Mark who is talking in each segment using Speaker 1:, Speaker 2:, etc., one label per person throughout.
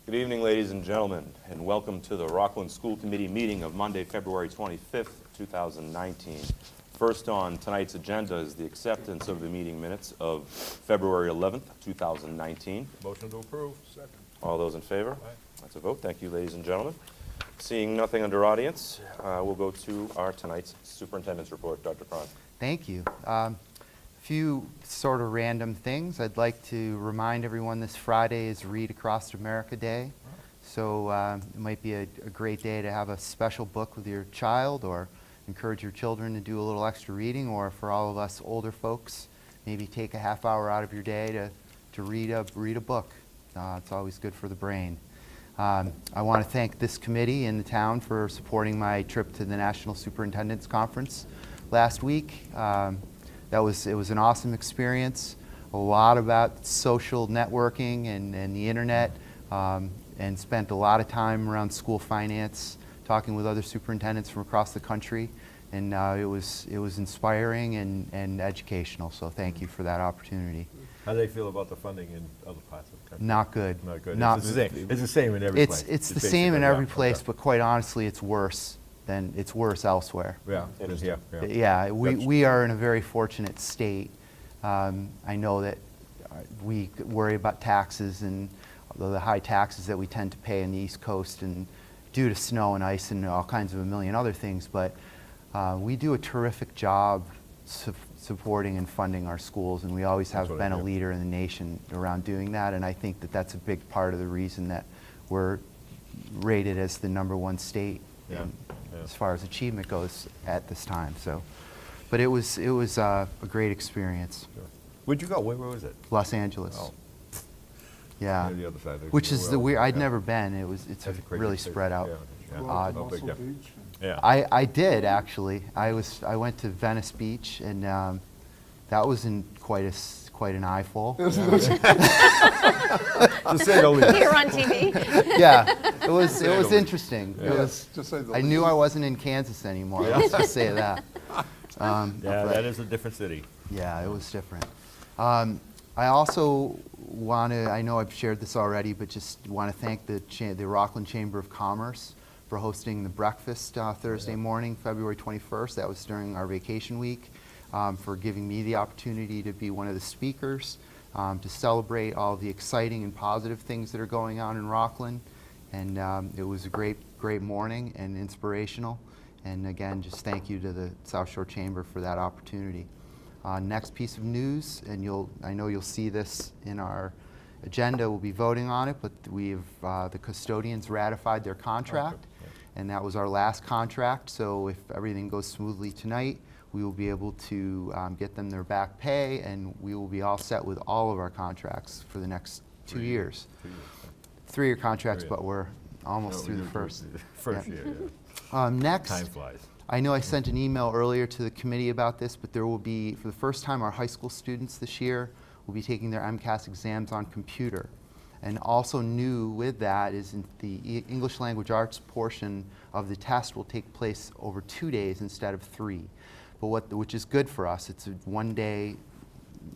Speaker 1: Good evening, ladies and gentlemen, and welcome to the Rockland School Committee meeting of Monday, February 25th, 2019. First on tonight's agenda is the acceptance of the meeting minutes of February 11th, 2019.
Speaker 2: Motion to approve. Second.
Speaker 1: All those in favor?
Speaker 2: Aye.
Speaker 1: That's a vote. Thank you, ladies and gentlemen. Seeing nothing under audience, we'll go to our tonight's superintendent's report. Dr. Cron.
Speaker 3: Thank you. Few sort of random things. I'd like to remind everyone this Friday is Read Across America Day. So it might be a great day to have a special book with your child, or encourage your children to do a little extra reading, or for all of us older folks, maybe take a half hour out of your day to read a book. It's always good for the brain. I want to thank this committee and the town for supporting my trip to the National Superintendent's Conference last week. It was an awesome experience, a lot about social networking and the internet, and spent a lot of time around school finance, talking with other superintendents from across the country, and it was inspiring and educational, so thank you for that opportunity.
Speaker 2: How do they feel about the funding in other parts of the country?
Speaker 3: Not good.
Speaker 2: Not good.
Speaker 3: Not
Speaker 2: It's the same in every place.
Speaker 3: It's the same in every
Speaker 2: basically,
Speaker 3: place,
Speaker 2: yeah.
Speaker 3: but quite honestly, it's worse elsewhere.
Speaker 2: Yeah,
Speaker 1: It is.
Speaker 2: yeah.
Speaker 3: Yeah, we are in a very fortunate state. I know that we worry about taxes and the high taxes that we tend to pay on the East Coast, and due to snow and ice and all kinds of a million other things, but we do a terrific job supporting and funding our schools, and we always have
Speaker 2: That's what
Speaker 3: been
Speaker 2: I
Speaker 3: a
Speaker 2: do.
Speaker 3: leader in the nation around doing that, and I think that that's a big part of the reason that we're rated as the #1 state
Speaker 2: Yeah,
Speaker 3: as far as achievement goes at this time. So, but it was a great experience.
Speaker 2: Sure. Where'd you go? Where was it?
Speaker 3: Los Angeles.
Speaker 2: Oh.
Speaker 3: Yeah.
Speaker 2: Near the other side.
Speaker 3: Which is the weird. I'd
Speaker 2: Yeah.
Speaker 3: never been. It's
Speaker 2: That's a crazy
Speaker 3: really
Speaker 2: city.
Speaker 3: spread out.
Speaker 2: Yeah, yeah.
Speaker 3: Odd.
Speaker 2: How big, yeah. Yeah.
Speaker 3: I did actually. I went to Venice Beach, and that wasn't quite an eyeful.
Speaker 2: To say the least.
Speaker 4: Here on TV.
Speaker 3: Yeah, it was interesting.
Speaker 2: Yeah.
Speaker 3: It was.
Speaker 5: To say the
Speaker 3: I knew I wasn't in Kansas anymore. Let's just say that.
Speaker 2: Yeah,
Speaker 3: but-
Speaker 2: that is a different city.
Speaker 3: Yeah, it was different. I also want to, I know I've shared this already, but just want to thank the Rockland Chamber of Commerce for hosting the breakfast Thursday morning, February 21st. That was during our vacation week, for giving me the opportunity to be one of the speakers, to celebrate all the exciting and positive things that are going on in Rockland. And it was a great morning and inspirational. And again, just thank you to the South Shore Chamber for that opportunity. Next piece of news, and I know you'll see this in our agenda, we'll be voting on it, but the custodians ratified their contract,
Speaker 2: Okay, yeah.
Speaker 3: and that was our last contract, so if everything goes smoothly tonight, we will be able to get them their back pay, and we will be all set with all of our contracts for the next 2 years.
Speaker 2: 2 years.
Speaker 3: 3-year contracts,
Speaker 2: 3 years.
Speaker 3: but we're almost
Speaker 2: No,
Speaker 3: through the
Speaker 2: you-
Speaker 3: first.
Speaker 2: First
Speaker 3: Yeah.
Speaker 2: year, yeah.
Speaker 3: Next.
Speaker 2: Time flies.
Speaker 3: I know I sent an email earlier to the committee about this, but there will be, for the first time, our high school students this year will be taking their MCAS exams on computer. And also new with that is the English Language Arts portion of the test will take place over 2 days instead of 3. But which is good for us. It's a 1 day,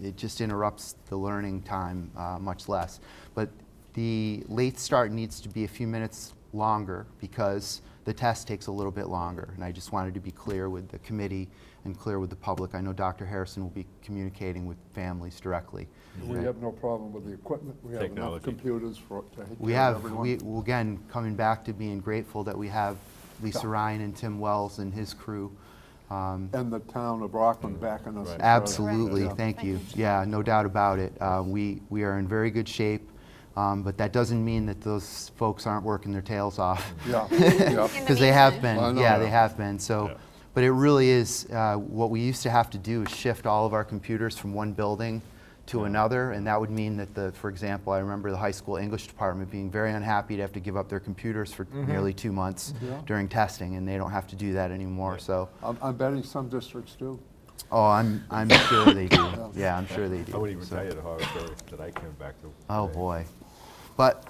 Speaker 3: it just interrupts the learning time much less. But the late start needs to be a few minutes longer because the test takes a little bit longer, and I just wanted to be clear with the committee and clear with the public. I know Dr. Harrison will be communicating with families directly.
Speaker 5: We have no problem with the equipment. We have enough
Speaker 2: Technology.
Speaker 5: computers to take
Speaker 3: We
Speaker 5: care of
Speaker 3: have,
Speaker 5: everyone.
Speaker 3: again, coming back to being grateful that we have Lisa
Speaker 5: Yeah.
Speaker 3: Ryan and Tim Wells and his crew.
Speaker 5: And the town of Rockland backing us.
Speaker 2: Right.
Speaker 3: Absolutely,
Speaker 5: Yeah.
Speaker 3: thank you.
Speaker 4: Thank you.
Speaker 3: Yeah, no doubt about it. We are in very good shape, but that doesn't mean that those folks aren't working their tails off.
Speaker 5: Yeah, yeah.
Speaker 3: Because they have been,
Speaker 5: I know
Speaker 3: yeah,
Speaker 5: that.
Speaker 3: they have been. So,
Speaker 2: Yeah.
Speaker 3: but it really is, what we used to have to do is shift all of our computers from one building to another, and that would mean that for example, I remember the high school English department being very unhappy to have to give up their computers for nearly 2 months
Speaker 5: Yeah.
Speaker 3: during testing, and they don't have to do that anymore. So,
Speaker 5: I'm betting some districts do.
Speaker 3: oh, I'm sure they do. Yeah, I'm sure they do.
Speaker 2: I wouldn't even
Speaker 3: So-
Speaker 2: tell you the horror story that I came back to.
Speaker 3: Oh,
Speaker 2: today.
Speaker 3: boy. But,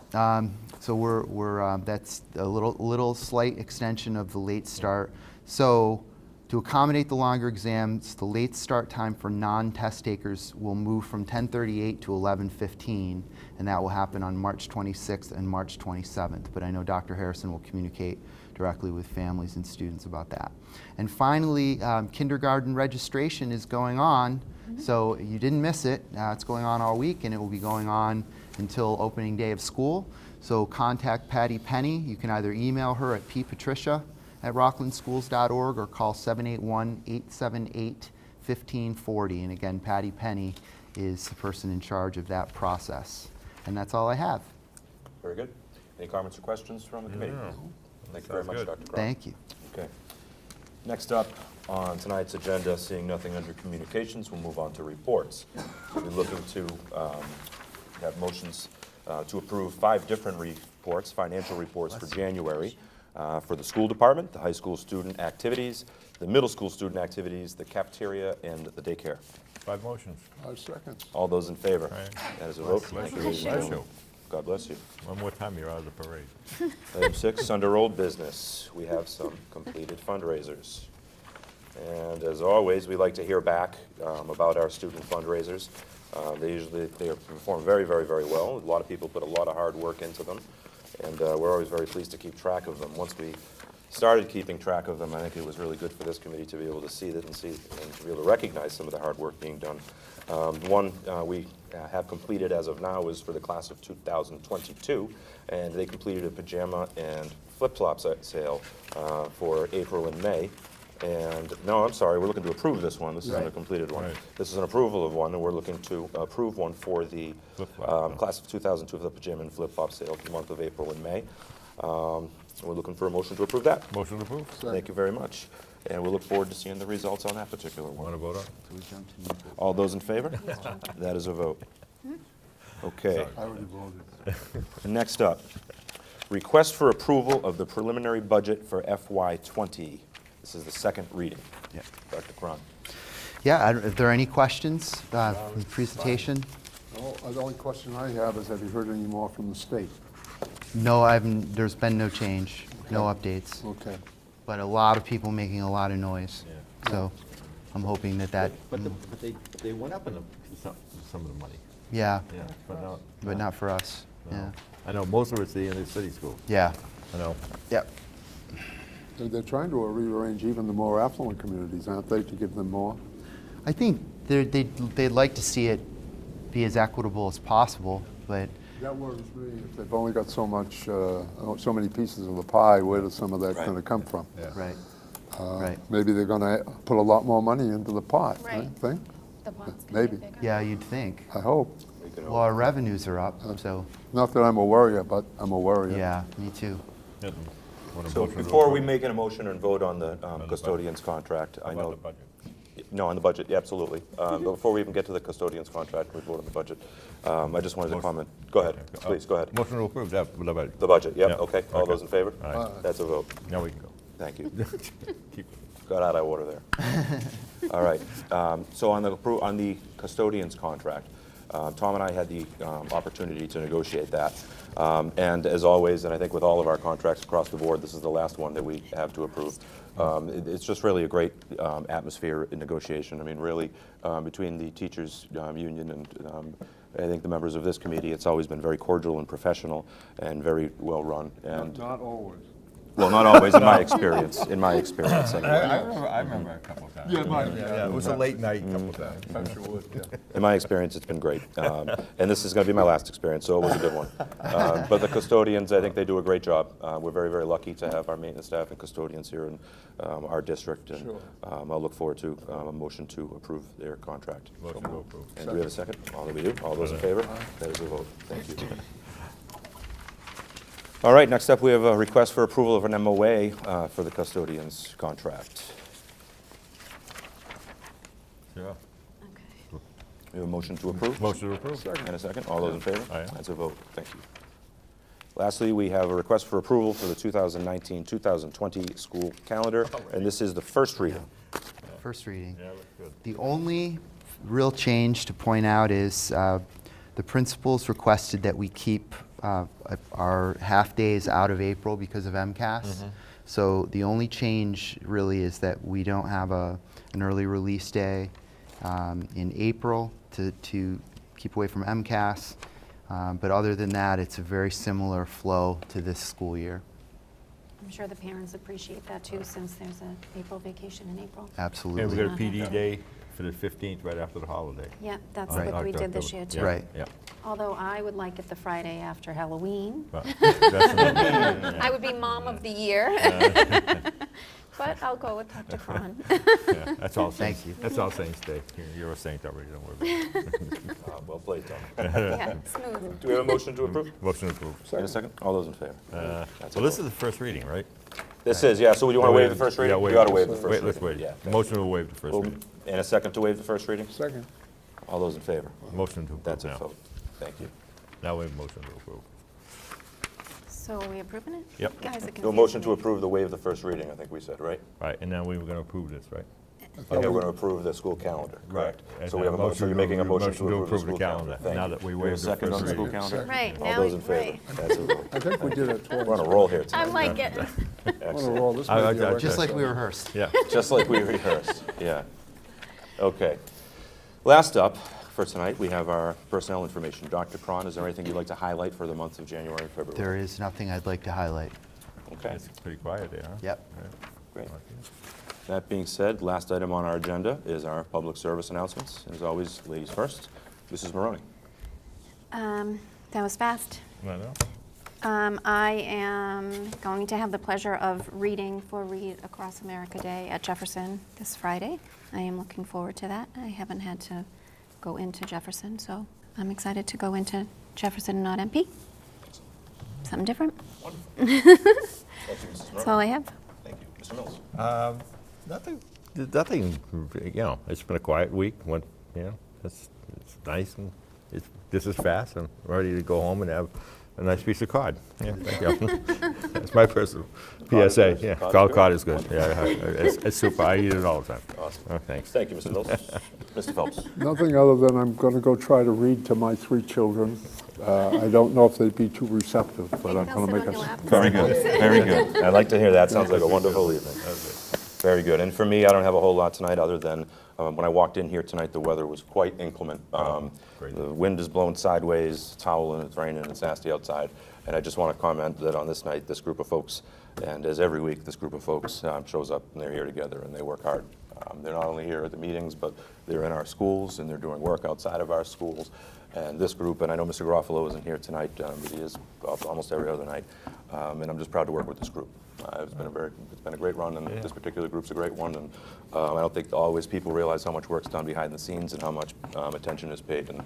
Speaker 3: so we're that's a little slight extension of the late start. So To accommodate the longer exams, the late start time for non-test takers will move from 10:38 to 11:15, and that will happen on March 26th and March 27th. But I know Dr. Harrison will communicate directly with families and students about that. And finally, kindergarten registration is going on, so you didn't miss it. It's going on all week, and it will be going on until opening day of school. So contact Patty Penny. You can either email her at ppatricia@rocklandschools.org or call 781-878-1540. And again, Patty Penny is the person in charge of that process. And that's all I have.
Speaker 1: Very good. Any comments or questions from the committee?
Speaker 2: No.
Speaker 1: Thank you very
Speaker 2: Sounds
Speaker 1: much,
Speaker 2: good.
Speaker 1: Dr. Cron.
Speaker 3: Thank you.
Speaker 1: Okay. Next up on tonight's agenda, seeing nothing under communications, we'll move on to reports. We're looking to have motions to approve 5 different reports, financial reports for January, for the school department, the high school student activities, the middle school student activities, the cafeteria, and the daycare.
Speaker 2: 5 motions.
Speaker 5: 5 seconds.
Speaker 1: All those in favor?
Speaker 2: Aye.
Speaker 1: That is a vote.
Speaker 2: Bless you.
Speaker 1: Ladies and
Speaker 2: Bless
Speaker 1: gentlemen.
Speaker 2: you.
Speaker 1: God bless you.
Speaker 2: One more time, you're out of the parade.
Speaker 1: Item 6, under old business, we have some completed fundraisers. And as always, we like to hear back about our student fundraisers. They perform very, very, very well. A lot of people put a lot of hard work into them, and we're always very pleased to keep track of them. Once we started keeping track of them, I think it was really good for this committee to be able to see that and to be able to recognize some of the hard work being done. One we have completed as of now is for the class of 2022, and they completed a pajama and flip-flop sale for April and May. And, no, I'm sorry, we're looking to approve this one. This isn't a
Speaker 5: Right.
Speaker 1: completed one.
Speaker 2: Right.
Speaker 1: This is an approval of one, and we're looking to approve one for the
Speaker 2: Flip-flop.
Speaker 1: class of 2002 for the pajama and flip-flop sale for the month of April and May. We're looking for a motion to approve that.
Speaker 2: Motion approved.
Speaker 1: Thank you very much. And we look forward to seeing the results on that particular
Speaker 2: Want
Speaker 1: one.
Speaker 2: to vote on?
Speaker 3: So we jump to new business.
Speaker 1: All those in favor? That is a vote. Okay.
Speaker 5: I already voted.
Speaker 1: Next up, request for approval of the preliminary budget for FY '20. This is the second reading.
Speaker 3: Yeah.
Speaker 1: Dr. Cron.
Speaker 3: Yeah, if there are any questions from the presentation?
Speaker 5: No, the only question I have is, have you heard any more from the state?
Speaker 3: No, there's been no change, no updates,
Speaker 5: Okay.
Speaker 3: but a lot of people making a lot of noise.
Speaker 2: Yeah.
Speaker 3: So I'm hoping that,
Speaker 2: But they went up in some of the money.
Speaker 3: yeah,
Speaker 2: Yeah, but
Speaker 3: but not for us.
Speaker 2: no.
Speaker 3: Yeah,
Speaker 2: I know, most of it's the inner city school.
Speaker 3: yeah,
Speaker 2: I know.
Speaker 3: yep.
Speaker 5: They're trying to rearrange even the more affluent communities, aren't they, to give them more?
Speaker 3: I think they'd like to see it be as equitable as possible, but
Speaker 5: That worries me. If they've only got so much, so many pieces of the pie, where does some of that
Speaker 1: Right.
Speaker 5: going to come from?
Speaker 2: Yeah.
Speaker 3: right, right.
Speaker 5: Maybe they're going to put a lot more money into the pot, I
Speaker 4: Right.
Speaker 5: think.
Speaker 4: The pot's gonna
Speaker 5: Maybe.
Speaker 4: get bigger.
Speaker 3: Yeah, you'd think.
Speaker 5: I hope.
Speaker 1: We can
Speaker 3: Well, our revenues are up,
Speaker 5: Uh,
Speaker 3: so
Speaker 5: Not that I'm a worrier, but I'm a worrier.
Speaker 3: yeah, me too.
Speaker 2: Yeah. Want a
Speaker 1: So
Speaker 2: motion to
Speaker 1: before we
Speaker 2: approve?
Speaker 1: make a motion and vote on the
Speaker 2: budget.
Speaker 1: custodian's contract, I
Speaker 2: How about
Speaker 1: know.
Speaker 2: the budget?
Speaker 1: No, on the budget, yeah, absolutely. But before we even get to the custodian's contract, we vote on the budget. I just wanted to
Speaker 2: Motion.
Speaker 1: comment. Go ahead,
Speaker 2: Okay.
Speaker 1: please, go ahead.
Speaker 2: Motion to approve that, the budget.
Speaker 1: The budget, yep,
Speaker 2: Yeah,
Speaker 1: okay. All
Speaker 2: okay.
Speaker 1: those in favor?
Speaker 2: Aye.
Speaker 1: That's a vote.
Speaker 2: Now we can go.
Speaker 1: Thank you.
Speaker 2: Keep-
Speaker 1: Got out of order there. All right. So on the custodian's contract, Tom and I had the opportunity to negotiate that. And as always, and I think with all of our contracts across the board, this is the last one that we have to approve. It's just really a great atmosphere in negotiation. I mean, really, between the teachers' union and I think the members of this committee, it's always been very cordial and professional and very well run. And
Speaker 5: Not always.
Speaker 1: well, not always in my experience. In my experience, anyway.
Speaker 2: I remember a couple of times.
Speaker 5: Yeah,
Speaker 2: It was a late night couple of times.
Speaker 5: I'm sure would, yeah.
Speaker 1: In my experience, it's been great. And this is going to be my last experience, so it was a good one. But the custodians, I think they do a great job. We're very, very lucky to have our maintenance staff and custodians here in our district. And
Speaker 5: Sure.
Speaker 1: I'll look forward to a motion to approve their contract.
Speaker 2: Motion to approve.
Speaker 1: And do we have a second? All that we do? All those in favor? That is a vote. Thank you. All right, next up, we have a request for approval of an MOA for the custodians contract.
Speaker 2: Yeah.
Speaker 4: Okay.
Speaker 1: We have a motion to approve?
Speaker 2: Motion to approve.
Speaker 1: And a second. All those in favor?
Speaker 2: Aye.
Speaker 1: That's a vote. Thank you. Lastly, we have a request for approval for the 2019-2020 school calendar, and this is the first reading.
Speaker 3: First reading.
Speaker 2: Yeah, looks good.
Speaker 3: The only real change to point out is the principals requested that we keep our half-days out of April because of MCAS. So the only change really is that we don't have an early release day in April to keep away from MCAS. But other than that, it's a very similar flow to this school year.
Speaker 4: I'm sure the parents appreciate that too, since there's an April vacation in April.
Speaker 3: Absolutely.
Speaker 2: And we got a
Speaker 4: Not
Speaker 2: PD
Speaker 4: have to.
Speaker 2: day for the 15th, right after the holiday.
Speaker 4: Yeah, that's
Speaker 3: Right.
Speaker 4: what we did this year too.
Speaker 3: Right.
Speaker 2: Yeah.
Speaker 4: Although I would like it the Friday after Halloween.
Speaker 2: But that's
Speaker 4: I would be mom of the year. But I'll go with Dr. Cron.
Speaker 2: yeah, that's all
Speaker 3: Thank
Speaker 2: saints.
Speaker 3: you.
Speaker 2: That's all saints day. You're a saint already, don't worry about it.
Speaker 1: Well played, Tom.
Speaker 4: Yeah, smooth.
Speaker 1: Do we have a motion to approve?
Speaker 2: Motion approved.
Speaker 1: In a second. All those in favor? That's a
Speaker 2: Well, this
Speaker 1: vote.
Speaker 2: is the first reading, right?
Speaker 1: This is, yeah, so do you want to waive the first reading?
Speaker 2: Yeah,
Speaker 1: We ought to waive the first
Speaker 2: Wait,
Speaker 1: reading.
Speaker 2: let's wait.
Speaker 1: Yeah.
Speaker 2: Motion to waive the first
Speaker 1: Well,
Speaker 2: reading.
Speaker 1: in a second to waive the first reading?
Speaker 5: Second.
Speaker 1: All those in favor?
Speaker 2: Motion to approve
Speaker 1: That's a
Speaker 2: now.
Speaker 1: vote. Thank you.
Speaker 2: Now we have motion to approve.
Speaker 4: So are we approving it?
Speaker 2: Yep.
Speaker 4: Guys are
Speaker 1: No motion
Speaker 4: confusing
Speaker 1: to
Speaker 4: me.
Speaker 1: approve the waive the first reading, I think we said, right?
Speaker 2: Right, and then we were going to approve this, right?
Speaker 1: Okay, we're going to approve the school calendar, correct?
Speaker 2: And
Speaker 1: So we have a motion, so you're making a motion to approve the school calendar. Thank
Speaker 2: Now
Speaker 1: you.
Speaker 2: that we
Speaker 1: Do we have a
Speaker 2: waived the
Speaker 1: second on
Speaker 2: first
Speaker 1: the school
Speaker 2: reading.
Speaker 1: calendar?
Speaker 4: Right,
Speaker 1: All
Speaker 4: now,
Speaker 1: those in favor?
Speaker 4: right.
Speaker 1: That's a vote.
Speaker 5: I think we did it twice.
Speaker 1: We're on a roll here
Speaker 4: I
Speaker 1: tonight.
Speaker 4: like it.
Speaker 5: On a
Speaker 1: Excellent.
Speaker 5: roll. This
Speaker 2: I-
Speaker 5: may be a
Speaker 2: I-
Speaker 5: record.
Speaker 3: Just like we rehearsed.
Speaker 2: Yeah.
Speaker 1: Just like we rehearsed, yeah. Okay. Last up for tonight, we have our personnel information. Dr. Cron, is there anything you'd like to highlight for the months of January and February?
Speaker 3: There is nothing I'd like to highlight.
Speaker 1: Okay,
Speaker 2: It's pretty quiet there, huh?
Speaker 3: Yep.
Speaker 1: great. That being said, last item on our agenda is our public service announcements. As always, ladies first. Mrs. Maroney.
Speaker 4: That was fast.
Speaker 2: I know.
Speaker 4: I am going to have the pleasure of reading for Read Across America Day at Jefferson this Friday. I am looking forward to that. I haven't had to go into Jefferson, so I'm excited to go into Jefferson and not MP. Something different.
Speaker 1: Thank you, Mrs.
Speaker 4: That's all I have.
Speaker 1: Thank you. Mr. Mills.
Speaker 2: Nothing, you know, it's been a quiet week, it's nice, and this is fast, I'm ready to go home and have a nice piece of cod. Yeah, thank you. That's my personal
Speaker 1: Cod is
Speaker 2: PSA,
Speaker 1: good.
Speaker 2: yeah,
Speaker 1: Cod is good?
Speaker 2: cod is good, yeah, it's super, I eat it all the time.
Speaker 1: Awesome.
Speaker 2: Oh, thanks.
Speaker 1: Thank you, Mr. Mills. Mr. Phelps.
Speaker 5: Nothing other than I'm going to go try to read to my 3 children. I don't know if they'd be too receptive, but I'm going to make a...
Speaker 1: Very good, very good. I'd like to hear that. Sounds like a wonderful evening. Very good. And for me, I don't have a whole lot tonight, other than when I walked in here tonight, the weather was quite inclement.
Speaker 2: great.
Speaker 1: The wind is blowing sideways, it's howling, it's raining, it's nasty outside. And I just want to comment that on this night, this group of folks, and as every week, this group of folks shows up and they're here together and they work hard. They're not only here at the meetings, but they're in our schools and they're doing work outside of our schools. And this group, and I know Mr. Garofalo isn't here tonight, but he is almost every other night. And I'm just proud to work with this group. It's been a great run, and this particular group's a great one. And I don't think always people realize how much work's done behind the scenes and how much attention is paid. And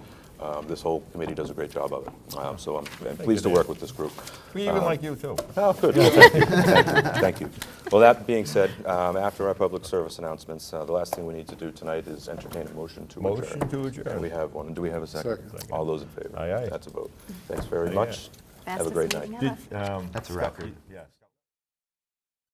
Speaker 1: this whole committee does a great job of it. So I'm pleased to work with this group.
Speaker 2: We even like you, too.
Speaker 1: Oh, good. Thank you. Thank you. Well, that being said, after our public service announcements, the last thing we need to do tonight is entertain a motion to adjourn.
Speaker 2: Motion to adjourn.
Speaker 1: And we have one. Do we have a second?
Speaker 5: Second.
Speaker 1: All those in favor?
Speaker 2: Aye, aye.
Speaker 1: That's a vote. Thanks very
Speaker 2: Aye,
Speaker 1: much.
Speaker 2: aye.
Speaker 1: Have a great night.
Speaker 4: Fastest meeting ever.
Speaker 2: Did,
Speaker 3: That's a
Speaker 2: Scott,
Speaker 3: record.
Speaker 2: Yes.